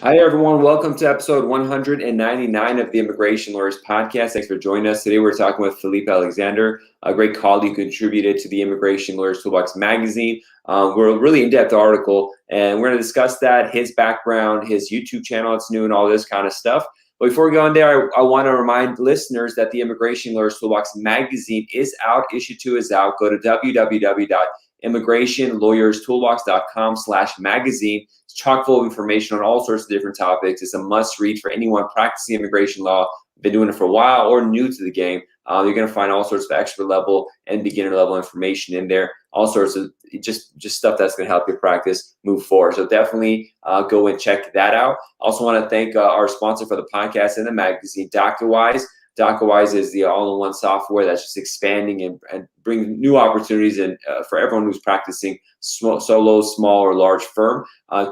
Hi, everyone. Welcome to episode 199 of the Immigration Lawyers Podcast. Thanks for joining us. Today, we're talking with Felipe Alexandre, a great colleague who contributed to the Immigration Lawyers Toolbox magazine. We're a really in-depth article, and we're going to discuss that, his background, his YouTube channel, it's new, and all this kind of stuff. But before we go on there, I want to remind listeners that the Immigration Lawyers Toolbox magazine is out. Issue 2 is out. Go to www.immigrationlawyerstoolbox.com/magazine. It's chock full of information on all sorts of different topics. It's a must read for anyone practicing immigration law, been doing it for a while, or new to the game. You're going to find all sorts of expert level and beginner level information in there. All sorts of just stuff that's going to help your practice move forward. So definitely go and check that out. Also want to thank our sponsor for the podcast and the magazine, DocuWise. DocuWise is the all-in-one software that's just expanding and bringing new opportunities and for everyone who's practicing solo, small, or large firm.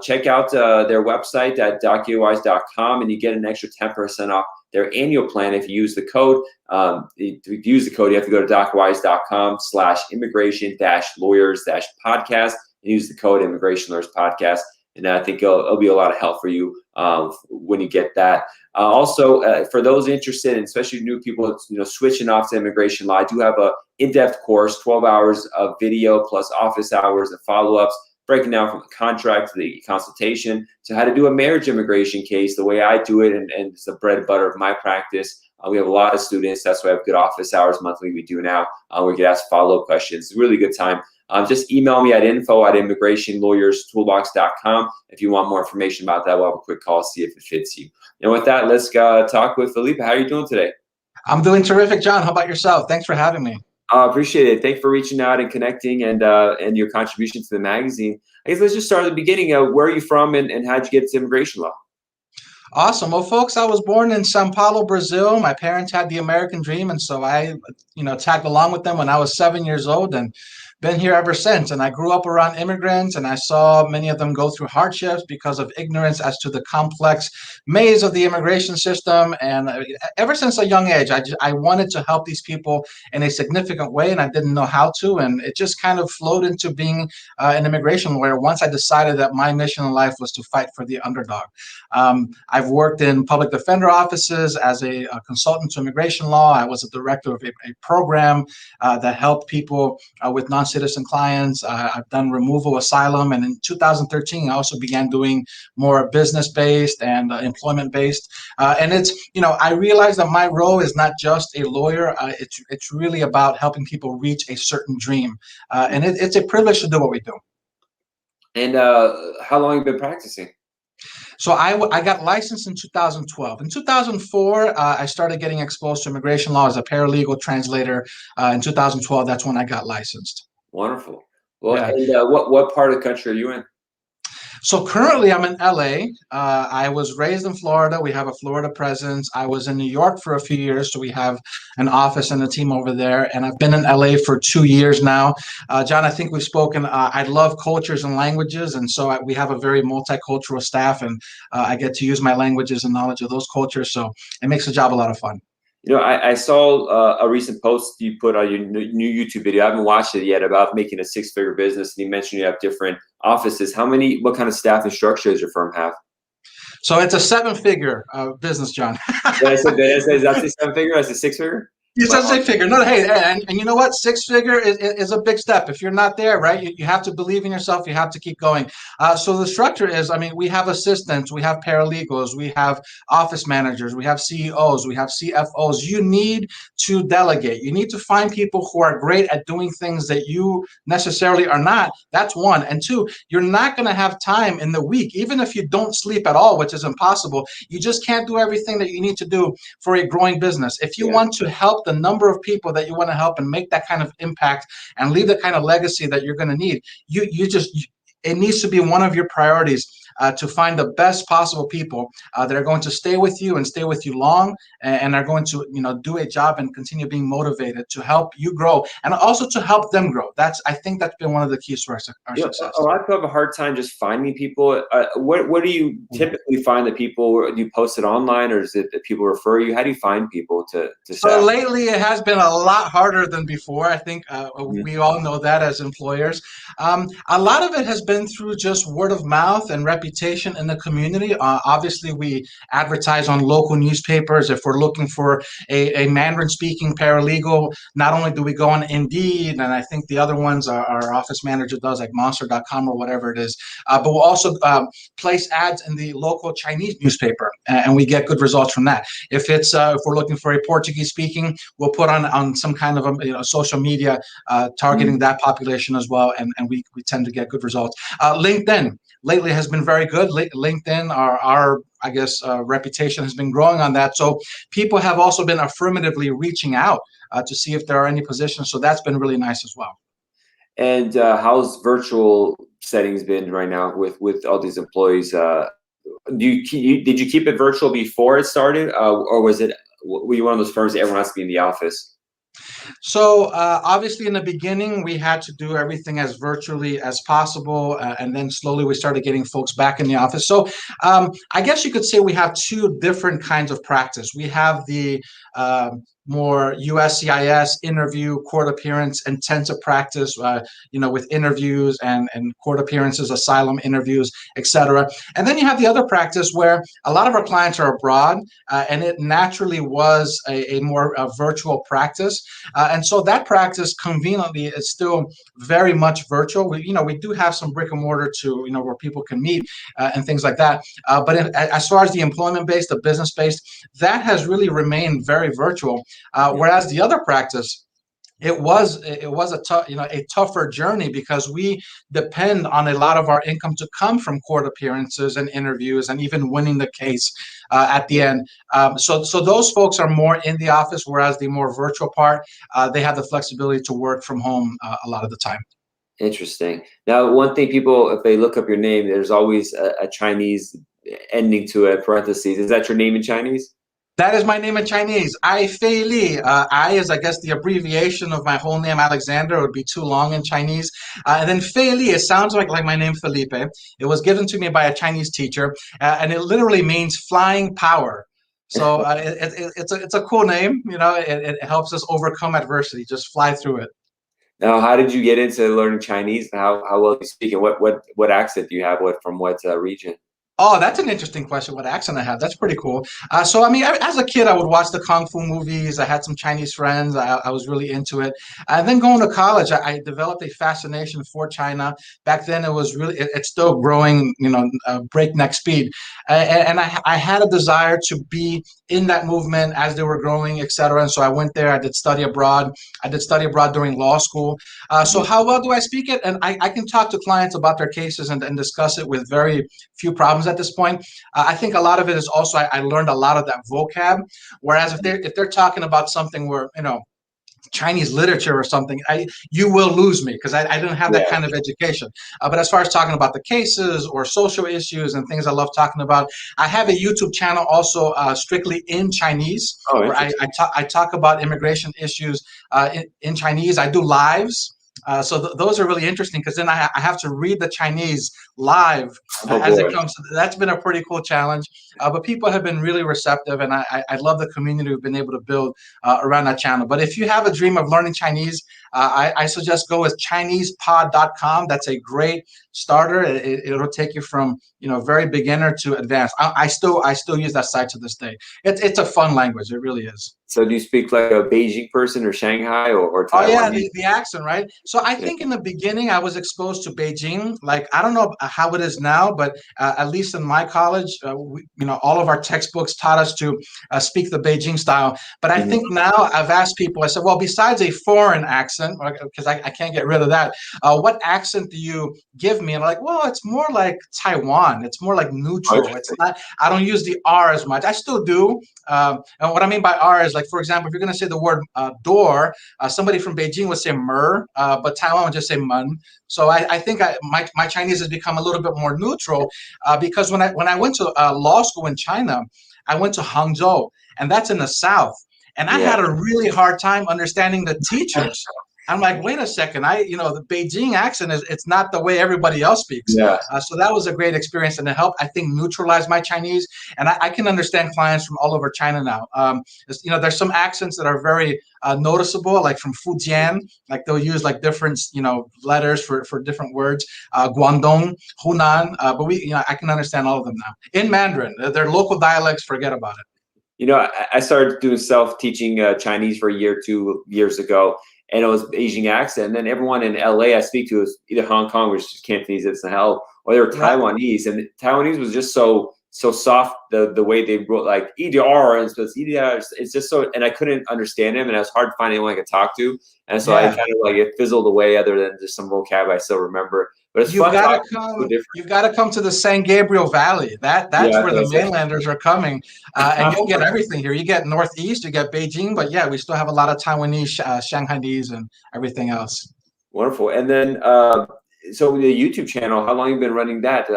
Check out their website at DocuWise.com, and you get an extra 10% off their annual plan if you use the code. If you use the code, you have to go to DocuWise.com/immigration-lawyers-podcast and use the code Immigration Lawyers Podcast. And I think it'll be a lot of help for you when you get that. Also, for those interested, and especially new people, switching off to immigration law, I do have a in-depth course, 12 hours of video plus office hours and follow-ups, breaking down from the contract to the consultation to how to do a marriage immigration case, the way I do it, and it's the bread and butter of my practice. We have a lot of students. That's why I have good office hours monthly we do now. We get asked follow-up questions. It's a really good time. Just email me at info@immigrationlawyerstoolbox.com if you want more information about that. We'll have a quick call, see if it fits you. And with that, let's talk with Felipe. How are you doing today? I'm doing terrific, John. How about yourself? Thanks for having me. I appreciate it. Thanks for reaching out and connecting and your contribution to the magazine. I guess let's just start at the beginning. Where are you from and how'd you get to immigration law? Awesome. Well, folks, I was born in Sao Paulo, Brazil. My parents had the American dream, and so I, tagged along with them when I was 7 years old and been here ever since. And I grew up around immigrants, and I saw many of them go through hardships because of ignorance as to the complex maze of the immigration system. And ever since a young age, I wanted to help these people in a significant way, and I didn't know how to. And it just kind of flowed into being an immigration lawyer once I decided that my mission in life was to fight for the underdog. I've worked in public defender offices as a consultant to immigration law. I was a director of a program that helped people with non-citizen clients. I've done removal, asylum, and in 2013, I also began doing more business-based and employment-based. And it's, I realized that my role is not just a lawyer. It's really about helping people reach a certain dream. And it's a privilege to do what we do. And how long have you been practicing? So I got licensed in 2012. In 2004, I started getting exposed to immigration law as a paralegal translator. In 2012, that's when I got licensed. Wonderful. Well, Yeah. and what part of the country are you in? So currently I'm in LA. I was raised in Florida. We have a Florida presence. I was in New York for a few years, so we have an office and a team over there. And I've been in LA for 2 years now. John, I think we've spoken. I love cultures and languages, and so we have a very multicultural staff, and I get to use my languages and knowledge of those cultures. So it makes the job a lot of fun. I saw a recent post you put on your new YouTube video. I haven't watched it yet, about making a six-figure business. And you mentioned you have different offices. What kind of staff and structure does your firm have? So it's a seven-figure business, John. Is that a seven-figure? That's a six-figure? It's a six-figure. No, hey, and you know what? Six-figure is a big step. If you're not there, right, you have to believe in yourself. You have to keep going. So the structure is, we have assistants, we have paralegals, we have office managers, we have CEOs, we have CFOs. You need to delegate. You need to find people who are great at doing things that you necessarily are not. That's one. And two, you're not going to have time in the week, even if you don't sleep at all, which is impossible. You just can't do everything that you need to do for a growing business. If you want to help the number of people that you want to help and make that kind of impact and leave the kind of legacy that you're going to need, it needs to be one of your priorities to find the best possible people that are going to stay with you and stay with you long, and are going to do a job and continue being motivated to help you grow and also to help them grow. I think that's been one of the keys to our success. A lot of people have a hard time just finding people. What do you typically find that people, do you post it online, or is it that people refer you? How do you find people to So lately it has been a lot harder than before. I think we all know that as employers. A lot of it has been through just word of mouth and reputation in the community. Obviously, we advertise on local newspapers. If we're looking for a Mandarin-speaking paralegal, not only do we go on Indeed, and I think the other ones our office manager does, like Monster.com or whatever it is, but we'll also place ads in the local Chinese newspaper, and we get good results from that. If we're looking for a Portuguese-speaking, we'll put on some kind of social media targeting that population as well, and we tend to get good results. LinkedIn lately has been very good. LinkedIn, our I guess reputation has been growing on that. So people have also been affirmatively reaching out to see if there are any positions. So that's been really nice as well. And how's virtual settings been right now with all these employees? Did you keep it virtual before it started, or were you one of those firms that everyone has to be in the office? So obviously in the beginning, we had to do everything as virtually as possible. And then slowly we started getting folks back in the office. So I guess you could say we have two different kinds of practice. We have the more USCIS interview, court appearance, intensive practice, with interviews and court appearances, asylum interviews, etc. And then you have the other practice where a lot of our clients are abroad, and it naturally was a more virtual practice. And so that practice conveniently is still very much virtual. We do have some brick and mortar to, where people can meet and things like that. But as far as the employment-based, the business-based, that has really remained very virtual. Whereas the other practice, it was a tougher journey because we depend on a lot of our income to come from court appearances and interviews and even winning the case at the end. So those folks are more in the office, whereas the more virtual part, they have the flexibility to work from home a lot of the time. Interesting. Now, one thing people, if they look up your name, there's always a Chinese ending to it, parentheses. Is that your name in Chinese? That is my name in Chinese. I Fei Li. I is, I guess, the abbreviation of my whole name, Alexander. It would be too long in Chinese. And then Fei Li, it sounds like my name, Felipe. It was given to me by a Chinese teacher, and it literally means flying power. So it's a cool name. It helps us overcome adversity, just fly through it. Now, how did you get into learning Chinese? How well do you speak? And what accent do you have? From what region? Oh, that's an interesting question. What accent I have? That's pretty cool. So, I mean, as a kid, I would watch the Kung Fu movies. I had some Chinese friends. I was really into it. And then going to college, I developed a fascination for China. Back then, it was really, it's still growing, breakneck speed. And I had a desire to be in that movement as they were growing, et cetera. And so I went there. I did study abroad. I did study abroad during law school. So how well do I speak it? And I can talk to clients about their cases and discuss it with very few problems at this point. I think a lot of it is also I learned a lot of that vocab. Whereas if they're talking about something where Chinese literature or something, you will lose me because I didn't have that kind of education. But as far as talking about the cases or social issues and things I love talking about, I have a YouTube channel also strictly in Chinese, where I talk about immigration issues in Chinese. I do lives. So those are really interesting because then I have to read the Chinese live as it comes. So that's been a pretty cool challenge. But people have been really receptive, and I love the community we've been able to build around that channel. But if you have a dream of learning Chinese, I suggest go with ChinesePod.com. That's a great starter. It'll take you from very beginner to advanced. I still use that site to this day. It's a fun language. It really is. So do you speak like a Beijing person or Shanghai or Taiwan? Oh yeah, the accent, right? So I think in the beginning I was exposed to Beijing. Like I don't know how it is now, but at least in my college, all of our textbooks taught us to speak the Beijing style. But I think now I've asked people. I said, well, besides a foreign accent, because I can't get rid of that, what accent do you give me? And I'm like, well, it's more like Taiwan. It's more like neutral. It's not. I don't use the R as much. I still do. And what I mean by R is like, for example, if you're going to say the word door, somebody from Beijing would say mer, but Taiwan would just say mun. So I think my Chinese has become a little bit more neutral because when I went to law school in China, I went to Hangzhou, and that's in the south. And I had a really hard time understanding the teachers. I'm like, wait a second, the Beijing accent it's not the way everybody else speaks. Yeah. So that was a great experience, and it helped, I think, neutralize my Chinese. And I can understand clients from all over China now. There's some accents that are very noticeable, like from Fujian, like they'll use like different, letters for different words. Guangdong, Hunan, but I can understand all of them now in Mandarin. Their local dialects, forget about it. I started doing self-teaching Chinese for a year or 2 years ago, and it was Beijing accent. And then everyone in LA I speak to is either Hong Kong, which is Cantonese, it's the hell, or they were Taiwanese. And Taiwanese was just so soft, the way they wrote, like EDR, and so it's EDR. It's just so, and I couldn't understand him, and it was hard to find anyone I could talk to. And so I kind of like, it fizzled away, other than just some vocab I still remember. But it's fun talking. You've got to come to the San Gabriel Valley. That's where the mainlanders are coming, and you'll get everything here. You get Northeast, you get Beijing, but yeah, we still have a lot of Taiwanese, Shanghainese, and everything else. Wonderful. And then, so the YouTube channel, how long have you been running that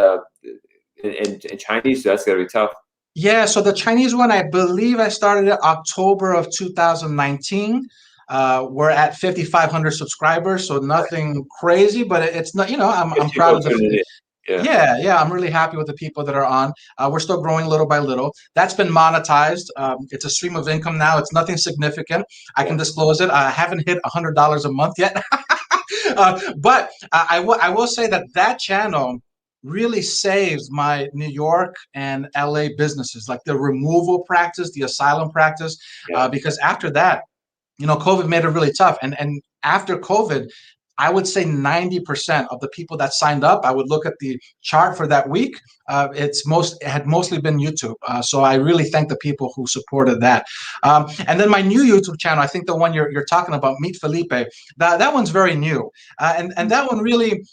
in Chinese? So that's got to be tough. Yeah, so the Chinese one, I believe I started it October of 2019. We're at 5,500 subscribers, so nothing crazy, but it's not, I'm proud of the. Yeah, I'm really happy with the people that are on. We're still growing little by little. That's been monetized. It's a stream of income now. It's nothing significant. I can disclose it. I haven't hit $100 a month yet, but I will say that channel really saves my New York and LA businesses, like the removal practice, the asylum practice, because after that, COVID made it really tough. And after COVID, I would say 90% of the people that signed up, I would look at the chart for that week. It had mostly been YouTube. So I really thank the people who supported that. And then my new YouTube channel, I think the one you're talking about, Meet Felipe, that one's very new. And that one really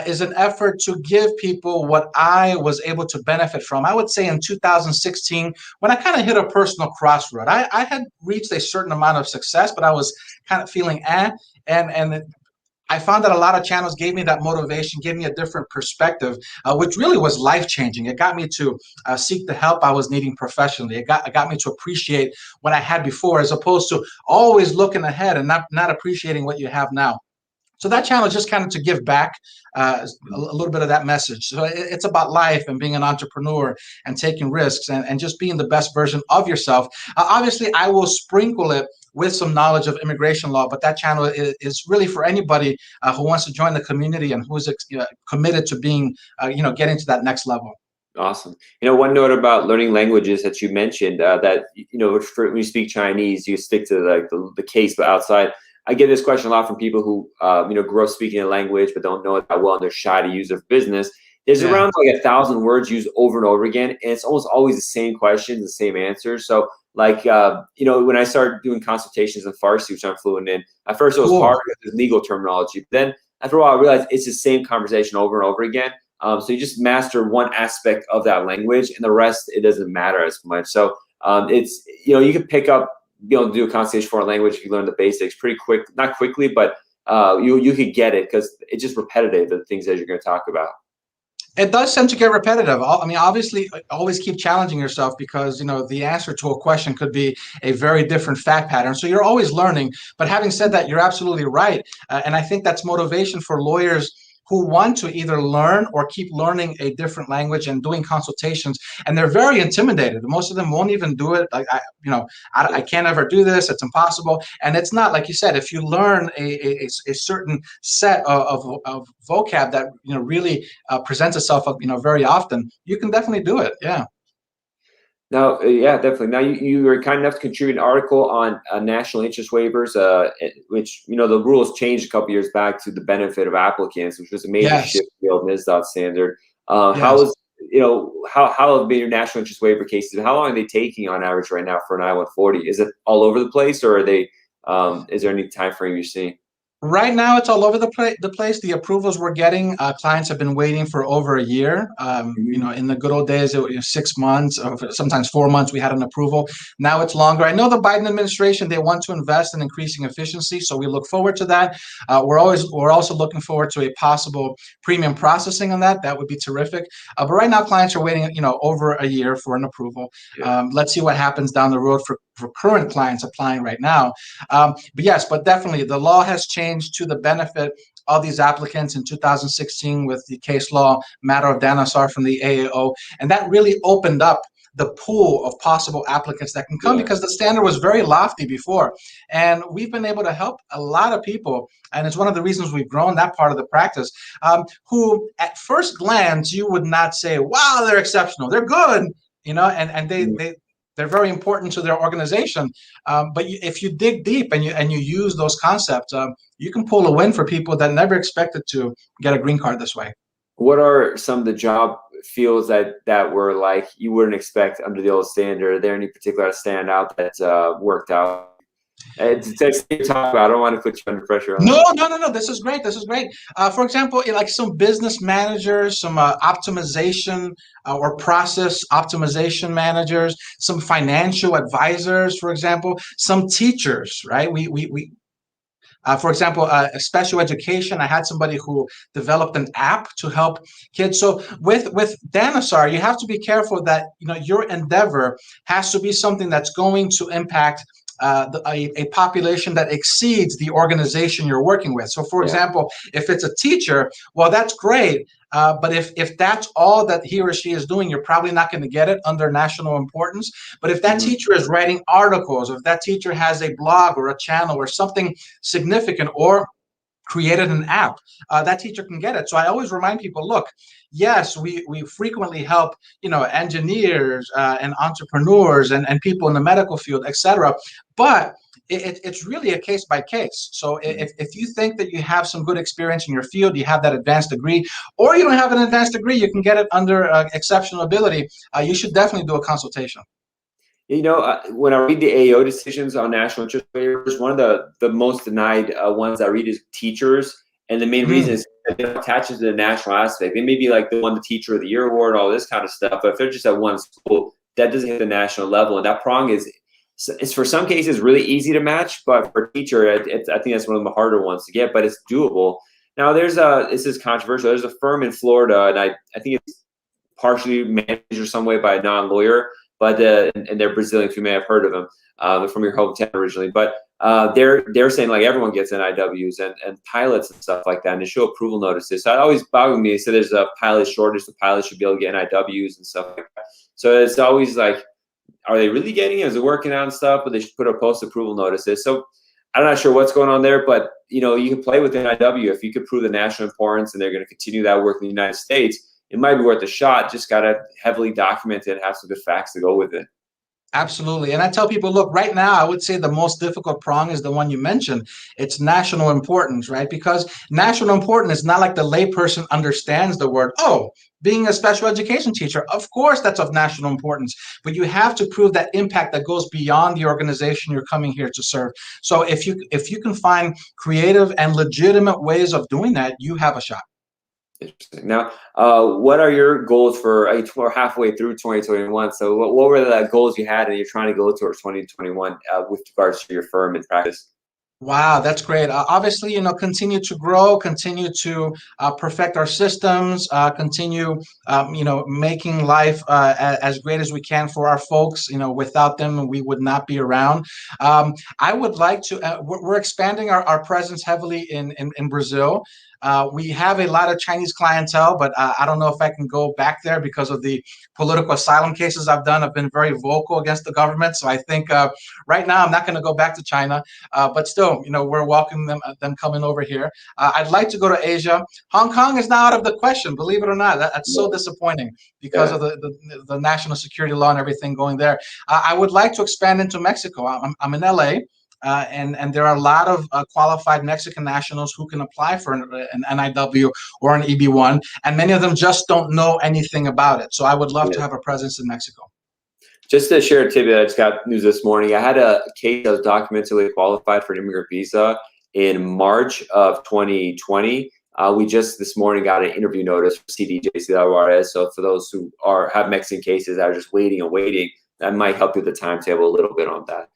is an effort to give people what I was able to benefit from. I would say in 2016, when I kind of hit a personal crossroad, I had reached a certain amount of success, but I was kind of feeling and I found that a lot of channels gave me that motivation, gave me a different perspective, which really was life-changing. It got me to seek the help I was needing professionally. It got me to appreciate what I had before, as opposed to always looking ahead and not appreciating what you have now. So that channel is just kind of to give back a little bit of that message. So it's about life and being an entrepreneur and taking risks and just being the best version of yourself. Obviously, I will sprinkle it with some knowledge of immigration law, but that channel is really for anybody who wants to join the community and who is committed to being, getting to that next level. Awesome. One note about learning languages that you mentioned, that, when you speak Chinese, you stick to like the case, but outside. I get this question a lot from people who, grow up speaking a language but don't know it that well, and they're shy to use their business. There's around like 1,000 words used over and over again, and it's almost always the same questions, the same answers. So, like, when I started doing consultations in Farsi, which I'm fluent in, at first it was hard because there's legal terminology. But then after a while, I realized it's the same conversation over and over again. So you just master one aspect of that language, and the rest, it doesn't matter as much. So it's, you can pick up, do a conversation for a language if you learn the basics pretty quick, not quickly, but you could get it because it's just repetitive, the things that you're going to talk about. It does tend to get repetitive. I mean, obviously, always keep challenging yourself because, the answer to a question could be a very different fact pattern. So you're always learning. But having said that, you're absolutely right. And I think that's motivation for lawyers who want to either learn or keep learning a different language and doing consultations. And they're very intimidated. Most of them won't even do it. Like, I can't ever do this. It's impossible. And it's not, like you said, if you learn a certain set of vocab that, really presents itself, very often, you can definitely do it. Yeah. Now, definitely. Now, you were kind enough to contribute an article on national interest waivers, which, the rules changed a couple years back to the benefit of applicants, which was a major shift in the old NISDOT standard. How have been your national interest waiver cases? How long are they taking on average right now for an I-140? Is it all over the place, or are they? Is there any time frame you're seeing? Right now, it's all over the place. The approvals we're getting, clients have been waiting for over a year. In the good old days, it was 6 months, or sometimes 4 months, we had an approval. Now it's longer. I know the Biden administration, they want to invest in increasing efficiency, so we look forward to that. We're also looking forward to a possible premium processing on that. That would be terrific. But right now, clients are waiting, over a year for an approval. Let's see what happens down the road for current clients applying right now. But yes, but definitely the law has changed to the benefit of these applicants in 2016 with the case law matter of Danasar from the AAO. And that really opened up the pool of possible applicants that can come, because the standard was very lofty before. And we've been able to help a lot of people. And it's one of the reasons we've grown that part of the practice, who at first glance, you would not say, wow, they're exceptional. They're good, and they're very important to their organization. But if you dig deep and you use those concepts, you can pull a win for people that never expected to get a green card this way. What are some of the job fields that were like you wouldn't expect under the old standard? Are there any particular stand out that worked out? Talk about. I don't want to put you under pressure. No. This is great. For example, like some business managers, some optimization or process optimization managers, some financial advisors, for example, some teachers, right? For example, special education. I had somebody who developed an app to help kids. So with Danasar, you have to be careful that your endeavor has to be something that's going to impact a population that exceeds the organization you're working with. So, for example, if it's a teacher, well, that's great. But if that's all that he or she is doing, you're probably not going to get it under national importance. But if that teacher is writing articles, or if that teacher has a blog or a channel or something significant, or created an app, that teacher can get it. So I always remind people, look, yes, we frequently help, engineers and entrepreneurs and people in the medical field, etc. But it's really a case by case. So if you think that you have some good experience in your field, you have that advanced degree, or you don't have an advanced degree, you can get it under exceptional ability, you should definitely do a consultation. When I read the AAO decisions on national interest waivers, one of the most denied ones I read is teachers. And the main reason is that it attaches to the national aspect. They may be like the Teacher of the Year award, all this kind of stuff. But if they're just at one school, that doesn't hit the national level. And that prong is for some cases really easy to match. But for a teacher, I think that's one of the harder ones to get. But it's doable. Now, this is controversial. There's a firm in Florida, and I think it's partially managed or some way by a non-lawyer. But and they're Brazilian. You may have heard of them. They're from your hometown originally. But they're saying like everyone gets NIWs and pilots and stuff like that, and they show approval notices. So it always bothered me. So there's a pilot shortage. The pilots should be able to get NIWs and stuff like that. So it's always like, are they really getting it? Is it working out and stuff? But they should put a post approval notices. So I'm not sure what's going on there, but you can play with NIW if you could prove the national importance, and they're going to continue that work in the United States. It might be worth a shot. Just got to heavily document it and have some good facts to go with it. Absolutely. And I tell people, look, right now, I would say the most difficult prong is the one you mentioned. It's national importance, right? Because national importance is not like the layperson understands the word. Oh, being a special education teacher, of course, that's of national importance. But you have to prove that impact that goes beyond the organization you're coming here to serve. So if you can find creative and legitimate ways of doing that, you have a shot. Interesting. Now, what are your goals for we're halfway through 2021? So what were the goals you had and you're trying to go towards 2021 with regards to your firm and practice? Wow, that's great. Obviously, continue to grow, continue to perfect our systems, continue, making life as great as we can for our folks. Without them, we would not be around. I would like to, we're expanding our presence heavily in Brazil. We have a lot of Chinese clientele, but I don't know if I can go back there because of the political asylum cases I've done. I've been very vocal against the government. So I think right now I'm not going to go back to China, but still, we're welcoming them coming over here. I'd like to go to Asia. Hong Kong is now out of the question, believe it or not. That's so disappointing because of the national security law and everything going there. I would like to expand into Mexico. I'm in LA. And there are a lot of qualified Mexican nationals who can apply for an NIW or an EB1, and many of them just don't know anything about it. So I would love to have a presence in Mexico. Just to share a tidbit, I just got news this morning. I had a case that was documentally qualified for an immigrant visa in March of 2020. We just this morning got an interview notice for CDJ. So for those who have Mexican cases that are just waiting and waiting, that might help you with the timetable a little bit on that.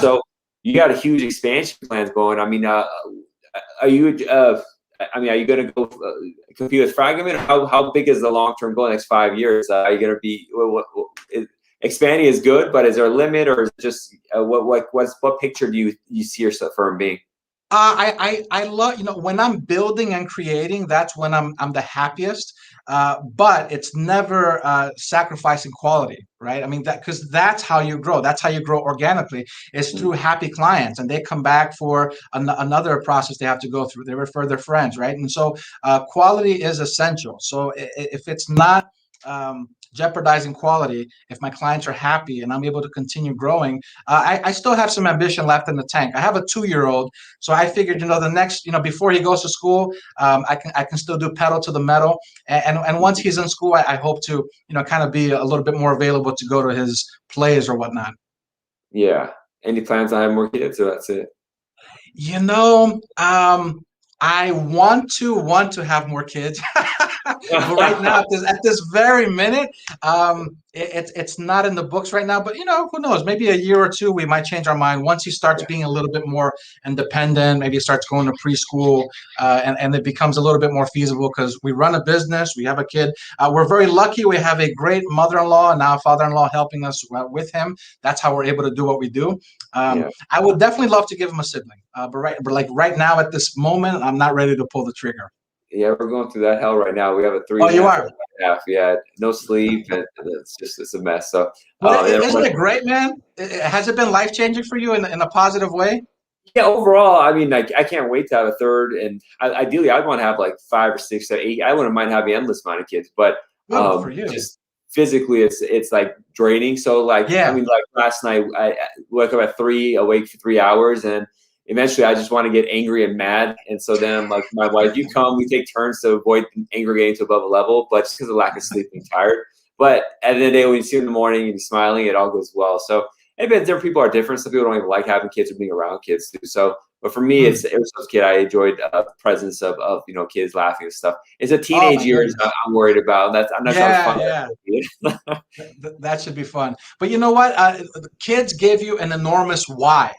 So you got a huge expansion plans going. I mean, are you going to go compete with Fragment? How big is the long-term goal next 5 years? Are you going to be? expanding is good, but is there a limit, or is it just what picture do you see yourself firm being? I love, when I'm building and creating, that's when I'm the happiest. But it's never sacrificing quality, right? I mean, because that's how you grow. That's how you grow organically. It's through happy clients, and they come back for another process they have to go through. They refer their friends, right? And so quality is essential. So if it's not jeopardizing quality, if my clients are happy and I'm able to continue growing, I still have some ambition left in the tank. I have a 2-year-old, so I figured, the next, before he goes to school, I can still do pedal to the metal, and once he's in school, I hope to, kind of be a little bit more available to go to his plays or whatnot. Yeah. Any plans on having more kids, or that's it? I want to have more kids, but right now, at this very minute, it's not in the books right now. But who knows? Maybe a year or two, we might change our mind once he starts being a little bit more independent. Maybe he starts going to preschool, and it becomes a little bit more feasible because we run a business, we have a kid. We're very lucky. We have a great mother-in-law and now a father-in-law helping us with him. That's how we're able to do what we do. I would definitely love to give him a sibling, but right now at this moment, I'm not ready to pull the trigger. Yeah, we're going through that hell right now. We have a 3. Oh, you are? Half. Yeah, no sleep, and it's a mess. So, isn't it great, man? Has it been life-changing for you in a positive way? Yeah, overall, I mean, like, I can't wait to have a third, and ideally, I'd want to have like 5 or 6 or 8. I wouldn't mind having an endless amount of kids, but for you. just physically, it's like draining. So, like, I mean, like last night, I woke up at 3, awake for 3 hours, and eventually, I just want to get angry and mad. And so then, like, my wife, we take turns to avoid anger getting to above a level, but just because of lack of sleep and tired. But at the end of the day, when you see them in the morning and you're smiling, it all goes well. So, different people are different. Some people don't even like having kids or being around kids too. So, but for me, it was those kids. I enjoyed the presence of kids laughing and stuff. It's a teenage years I'm worried about. I'm not sure how fun. That should be fun. But you know what? Kids give you an enormous why.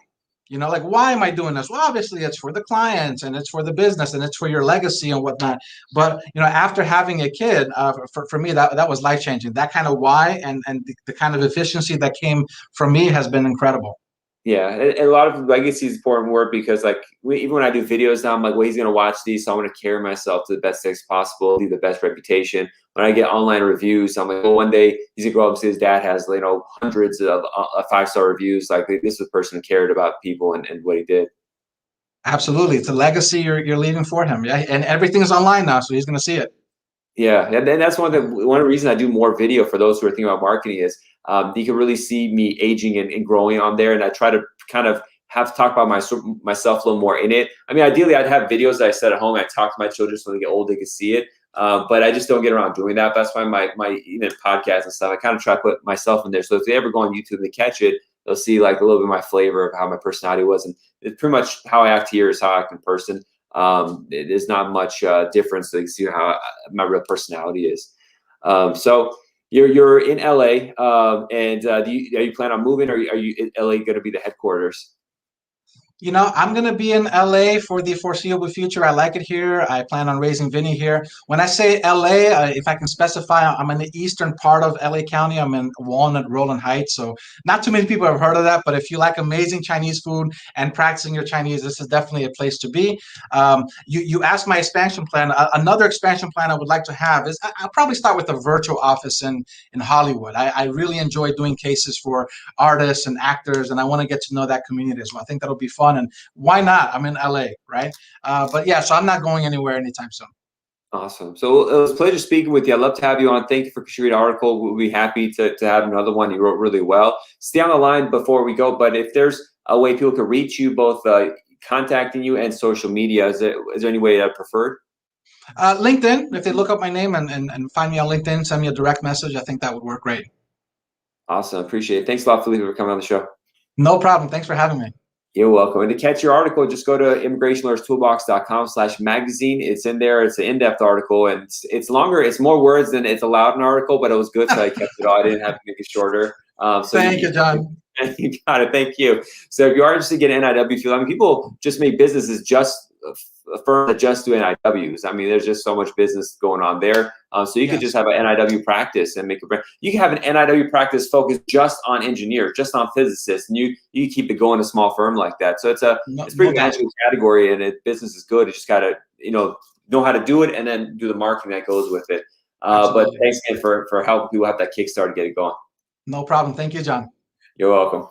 Like, why am I doing this? Well, obviously it's for the clients and it's for the business and it's for your legacy and whatnot. But, after having a kid, for me, that was life-changing. That kind of why and the kind of efficiency that came from me has been incredible. Yeah, and a lot of legacy is important word because, like, even when I do videos now, I'm like, well, he's going to watch these, so I want to carry myself to the best extent possible, leave the best reputation. When I get online reviews, I'm like, well, one day he's going to grow up and see his dad has, hundreds of 5-star reviews. Like, this is a person who cared about people and what he did. Absolutely. It's a legacy you're leaving for him. Yeah, and everything is online now, so he's going to see it. Yeah, and that's one of the reasons I do more video for those who are thinking about marketing is you can really see me aging and growing on there, and I try to kind of have to talk about myself a little more in it. I mean, ideally, I'd have videos that I set at home. I talk to my children so when they get old, they can see it. But I just don't get around doing that. That's why my even podcast and stuff, I kind of try to put myself in there. So if they ever go on YouTube and they catch it, they'll see like a little bit of my flavor of how my personality was, and it's pretty much how I act here is how I act in person. There's not much difference. So you see how my real personality is. So you're in LA, and are you plan on moving, or are you in LA going to be the headquarters? I'm going to be in LA for the foreseeable future. I like it here. I plan on raising Vinny here. When I say LA, if I can specify, I'm in the eastern part of LA County. I'm in Walnut, Rowland Heights. So not too many people have heard of that, but if you like amazing Chinese food and practicing your Chinese, this is definitely a place to be. You asked my expansion plan. Another expansion plan I would like to have is I'll probably start with a virtual office in Hollywood. I really enjoy doing cases for artists and actors, and I want to get to know that community as well. I think that'll be fun. And why not? I'm in LA, right? But yeah, so I'm not going anywhere anytime soon. Awesome. So it was a pleasure speaking with you. I'd love to have you on. Thank you for contributing the article. We'll be happy to have another one. You wrote really well. Stay on the line before we go. But if there's a way people can reach you, both contacting you and social media, is there any way that preferred? LinkedIn. If they look up my name and find me on LinkedIn, send me a direct message. I think that would work great. Awesome. Appreciate it. Thanks a lot, Felipe, for coming on the show. No problem. Thanks for having me. You're welcome. And to catch your article, just go to immigrationlawyerstoolbox.com/magazine. It's in there. It's an in-depth article, and it's longer. It's more words than it's allowed in an article, but it was good, so I kept it all. I didn't have to make it shorter. Thank you, John. You got it. Thank you. So if you are interested in getting NIW, people just make businesses just a firm that just do NIWs. I mean, there's just so much business going on there. So you could just have an NIW practice and make a brand. You can have an NIW practice focused just on engineers, just on physicists, and you keep it going, a small firm like that. So it's pretty manageable category, and business is good. You just gotta know how to do it, and then do the marketing that goes with it. But thanks again for helping people have that kickstart to get it going. No problem. Thank you, John. You're welcome.